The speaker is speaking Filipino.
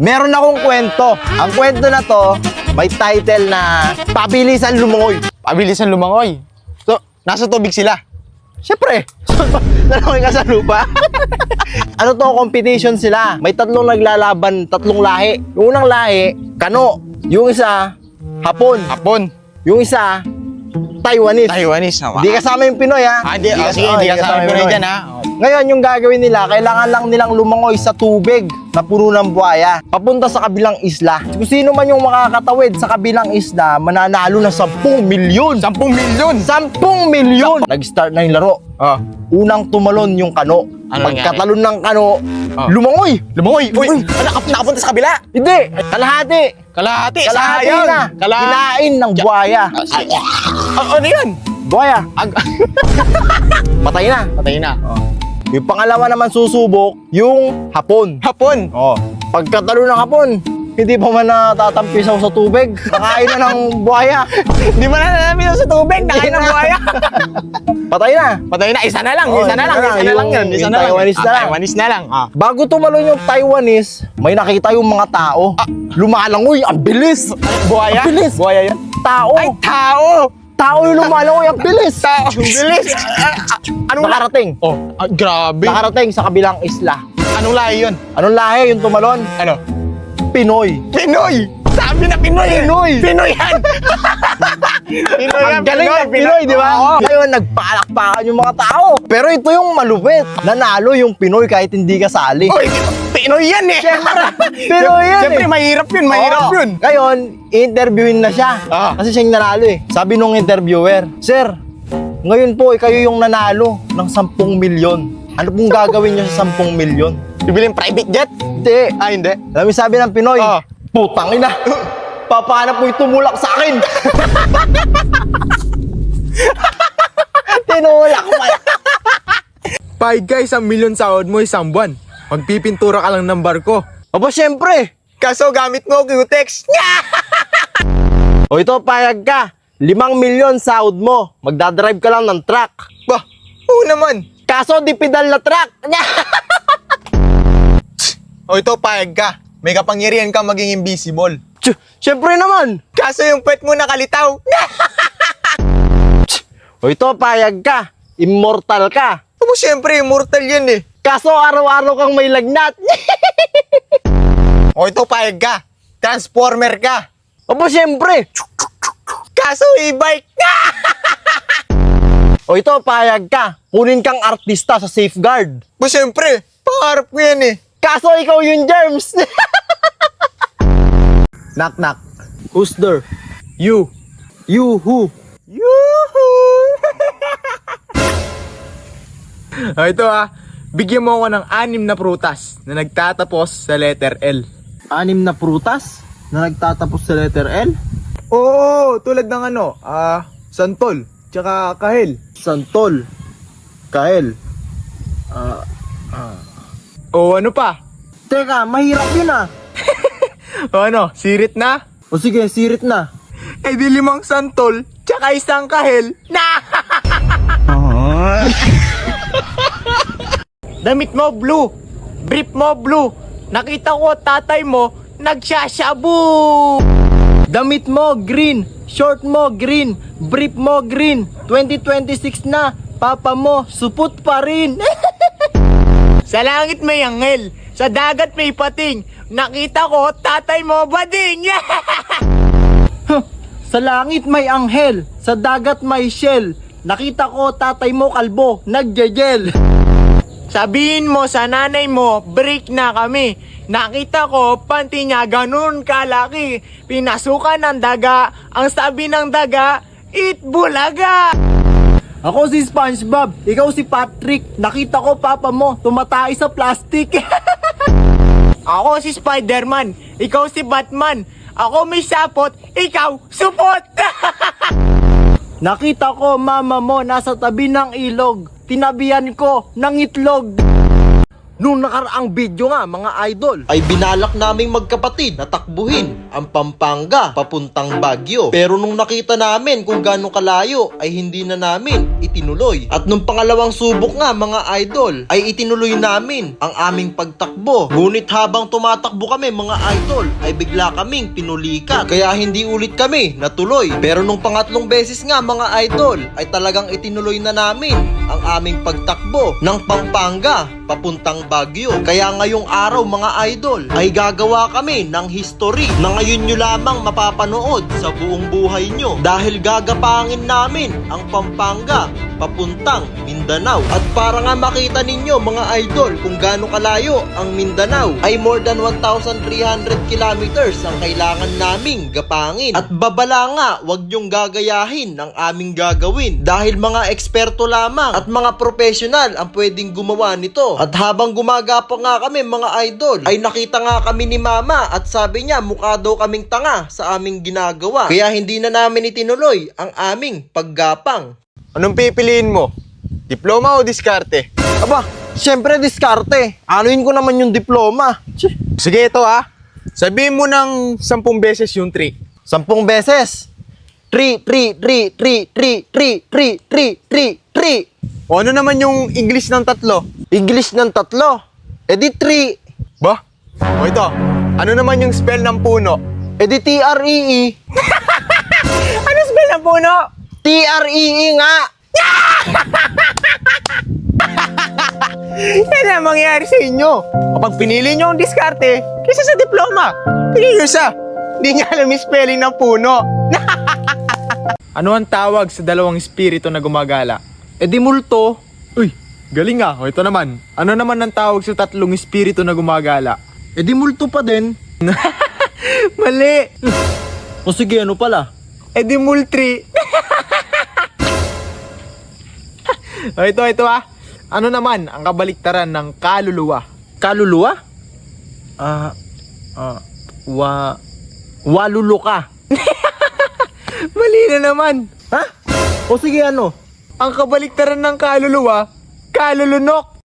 Meron akong kwento. Ang kwento na to, may title na Pabilisan Lumangoy. Pabilisan lumangoy. So, nasa tubig sila. Siyempre, nalangay ka sa lupa. Ano to, competition sila. May tatlong naglalaban, tatlong lahi. Yung unang lahi, Kano. Yung isa, Hapon. Hapon. Yung isa, Taiwanese. Taiwanese. Hindi kasama yung Pinoy, ha? Hindi kasama yung Pinoy dyan, ha? Ngayon, yung gagawin nila, kailangan lang nilang lumangoy sa tubig na puno ng buhaya papunta sa kabilang isla. Kung sino man yung makakatawid sa kabilang isla, mananalo ng 10 milyon. 10 milyon! 10 milyon! Nag-start na yung laro. Oh. Unang tumalon yung Kano. Ano Pagkatalon ng Kano, Oh. lumangoy! Lumangoy! Uy! Nakapunta sa kabila! Hindi! Kalahati! Kalahati! Kalahati Sayang! na! Kinain ng buhaya. Ano yan? Buhaya! Patay na. Patay na. Yung pangalawa naman susubok, yung Hapon. Hapon! Oh. Pagkatalo ng Hapon, hindi pa man natatampisaw sa tubig. Nakain na ng buhaya. Hindi mo na namin sa tubig! Nakain ng buhaya! Patay na. Patay na! Isa na lang! Oh, Isa na lang! Isa na lang yun! Isa yung na lang! Taiwanese na lang. Taiwanese na lang! Bago tumalon yung Taiwanese, may nakita yung mga tao. Lumalangoy, ang bilis. Buhaya? Ang bilis. Buhaya yan? Tao. Ay, tao! Tao yung lumalangoy, ang bilis. Tao! Bilis! Anong lahi? Nakarating. Oh, grabe! Nakarating sa kabilang isla. Anong lahi yun? Anong lahi yung tumalon? Ano? Pinoy. Pinoy! Sabi na Pinoy! Pinoy! Pinoy yan! Pinoy yan! Ang galing ng Pinoy, di ba? Oo. Ngayon, nagpalakpakan yung mga tao. Pero ito yung malupit. Nanalo yung Pinoy kahit hindi kasali. Oy, Pinoy yan eh! Pinoy yan Siyempre, eh. mahirap yun, mahirap Oo. yun. Ngayon, i-interviewin na siya. Ah. Kasi siya yung nanalo eh. Sabi nung interviewer, Sir, ngayon po, kayo yung nanalo ng 10 milyon. Ano pong gagawin nyo sa 10 milyon? Bibiling private jet? Hindi. Ah, hindi. Alam mo sabi ng Pinoy, Ah. putang ina. Papahanap mo yung tumulak sa akin. Tinulak mo. 5 guys, 1 milyon sahod mo isang buwan. Magpipintura ka lang ng barko. Aba, syempre. Kaso gamit mo, Q-Tex. O ito, payag ka. 5 milyon sahod mo. Magdadrive ka lang ng truck. Bah, oo naman. Kaso, di pedal na truck. O ito, payag ka. May kapangyarihan ka maging invisible. Syempre naman. Kaso yung pet mo nakalitaw. O ito, payag ka. Immortal ka. Abo, syempre, immortal yan eh. Kaso, araw-araw kang may lagnat. O ito, payag ka. Transformer ka. Aba, syempre. Kaso e-bike. O ito, payag ka. Kunin kang artista sa safeguard. Abo, syempre, pangarap ko yan eh. Kaso, ikaw yung germs. Knock knock. Who's there? You. You who? O ito bigyan mo ako ng 6 na prutas na nagtatapos sa letter L. 6 na prutas na nagtatapos sa letter L? Oo, tulad ng santol, tsaka kahel. Santol. Kael. O ano pa? Teka, mahirap yun O ano, sirit na? O sige, sirit na. Eh di 5 santol, tsaka isang kahel. Damit mo blue, brief mo blue. Nakita ko tatay mo nagsashabu. Damit mo, green. Short mo, green. Brief mo, green. 2026 na. Papa mo, supot pa rin. Sa langit may anghel, sa dagat may pating. Nakita ko tatay mo bading. Sa langit may anghel. Sa dagat may shell. Nakita ko tatay mo kalbo. Nagjejel. Sabihin mo sa nanay mo, break na kami. Nakita ko, panty niya ganun kalaki. Pinasukan ng daga, ang sabi ng daga, eat bulaga. Ako si SpongeBob. Ikaw si Patrick. Nakita ko papa mo tumatay sa plastic. Ako si Spider-Man, ikaw si Batman. Ako may sapot, ikaw supot. Nakita ko mama mo nasa tabi ng ilog. Tinabihan ko ng itlog. Nung nakaraang video nga mga idol, ay binalak naming magkapatid na takbuhin ang Pampanga papuntang Baguio. Pero nung nakita namin kung gaano kalayo ay hindi na namin itinuloy. At nung pangalawang subok nga mga idol ay itinuloy namin ang aming pagtakbo. Ngunit habang tumatakbo kami mga idol ay bigla kaming pinulikat. Kaya hindi ulit kami natuloy. Pero nung pangatlong beses nga mga idol ay talagang itinuloy na namin ang aming pagtakbo ng Pampanga papuntang Baguio. Kaya ngayong araw mga idol ay gagawa kami ng history na ngayon nyo lamang mapapanood sa buong buhay nyo. Dahil gagapangin namin ang Pampanga papuntang Mindanao. At para nga makita ninyo mga idol kung gaano kalayo ang Mindanao ay more than 1,300 kilometers ang kailangan naming gapangin. At babala nga, wag nyong gagayahin ang aming gagawin dahil mga eksperto lamang at mga professional ang pwedeng gumawa nito. At habang gumagapang nga kami mga idol ay nakita nga kami ni mama at sabi niya mukha daw kaming tanga sa aming ginagawa. Kaya hindi na namin itinuloy ang aming paggapang. Anong pipiliin mo? Diploma o diskarte? Aba, syempre diskarte. Anuin ko naman yung diploma. Sige, ito sabihin mo ng 10 beses yung 3. 10 beses. 3. O ano naman yung English ng 3? English ng 3. E di 3. Ba? O ito, ano naman yung spell ng puno? E di TREE. Ano spell ng puno? TREE nga. Yan ang mangyayari sa inyo. Kapag pinili nyo ang diskarte, kaysa sa diploma. Tingin nyo siya. Hindi niya alam yung spelling ng puno. Ano ang tawag sa dalawang espiritu na gumagala? E di multo. Uy, galing O ito naman. Ano naman ang tawag sa 3 espiritu na gumagala? E di multo pa din. Mali. O sige, ano pala? E di multri. O ito Ano naman ang kabaliktaran ng kaluluwa? Kaluluwa? Waluluka. Mali na naman. Ha? O sige, ano? Ang kabaliktaran ng kaluluwa, kalulunok.